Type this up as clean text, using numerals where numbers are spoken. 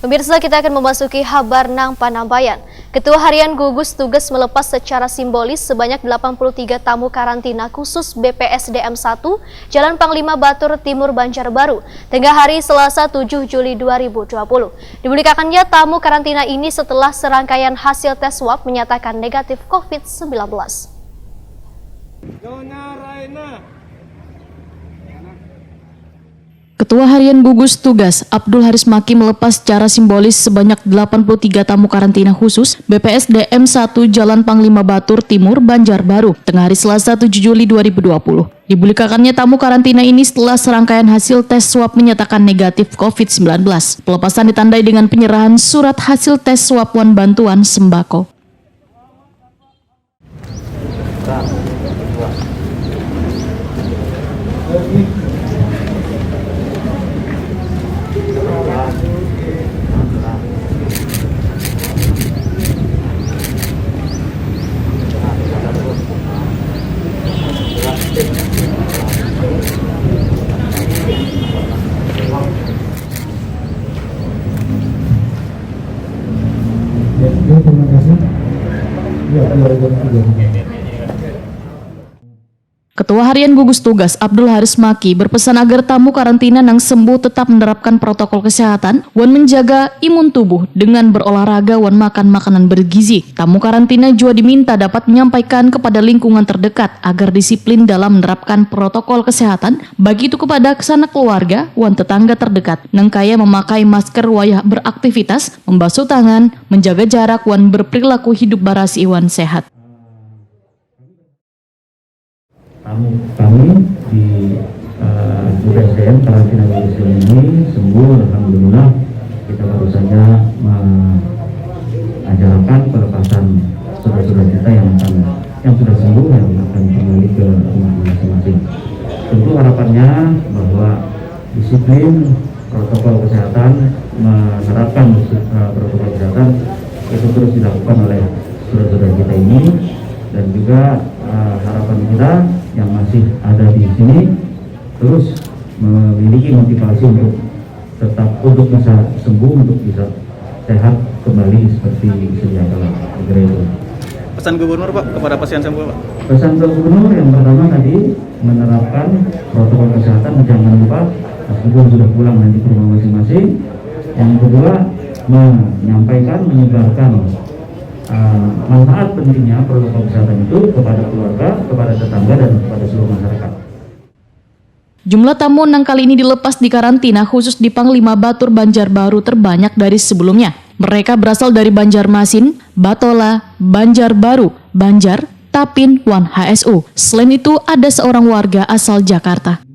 Pemirsa, kita akan memasuki kabar Nang Panambayan. Ketua Harian Gugus Tugas melepas secara simbolis sebanyak 83 tamu karantina khusus BPSDM 1 Jalan Panglima Batur Timur Banjarbaru tengah hari Selasa 7 Juli 2020. Dipublikakannya tamu karantina ini setelah serangkaian hasil tes swab menyatakan negatif COVID-19. Ketua Harian Gugus Tugas Abdul Haris Maki melepas secara simbolis sebanyak 83 tamu karantina khusus BPSDM 1 Jalan Panglima Batur Timur Banjarbaru tengah hari Selasa 7 Juli 2020. Dipublikakannya tamu karantina ini setelah serangkaian hasil tes swab menyatakan negatif COVID-19. Pelepasan ditandai dengan penyerahan surat hasil tes swab wan bantuan sembako. Terima kasih. Ketua Harian Gugus Tugas Abdul Haris Maki berpesan agar tamu karantina yang sembuh tetap menerapkan protokol kesehatan wan menjaga imun tubuh dengan berolahraga wan makan makanan bergizi. Tamu karantina juga diminta dapat menyampaikan kepada lingkungan terdekat agar disiplin dalam menerapkan protokol kesehatan, baik itu kepada sanak keluarga wan tetangga terdekat, nengkaya memakai masker wayah beraktivitas, membasuh tangan, menjaga jarak wan berperilaku hidup barasi wan sehat. Kami di BPSDM karantina BPSDM ini sembuh, alhamdulillah. Kita baru saja mengajarkan pelepasan saudara-saudara kita yang sudah sembuh yang akan kembali ke rumah masing-masing. Tentu harapannya bahwa disiplin protokol kesehatan, menerapkan protokol kesehatan itu terus dilakukan oleh saudara-saudara kita ini, dan juga harapan kita yang masih ada di sini terus memiliki motivasi untuk tetap untuk bisa sembuh, untuk bisa sehat kembali seperti sedia kala. Itu. Pesan Gubernur Pak kepada pasien sembuh Pak? Pesan Gubernur yang pertama tadi menerapkan protokol kesehatan, jangan lupa meskipun sudah pulang nanti ke rumah masing-masing. Yang kedua menyampaikan, menyebarkan manfaat pentingnya protokol kesehatan itu kepada keluarga, kepada tetangga, dan kepada seluruh masyarakat. Jumlah tamu yang kali ini dilepas di karantina khusus di Panglima Batur Banjarbaru terbanyak dari sebelumnya. Mereka berasal dari Banjarmasin, Batola, Banjarbaru, Banjar, Tapin, wan HSU. Selain itu ada seorang warga asal Jakarta.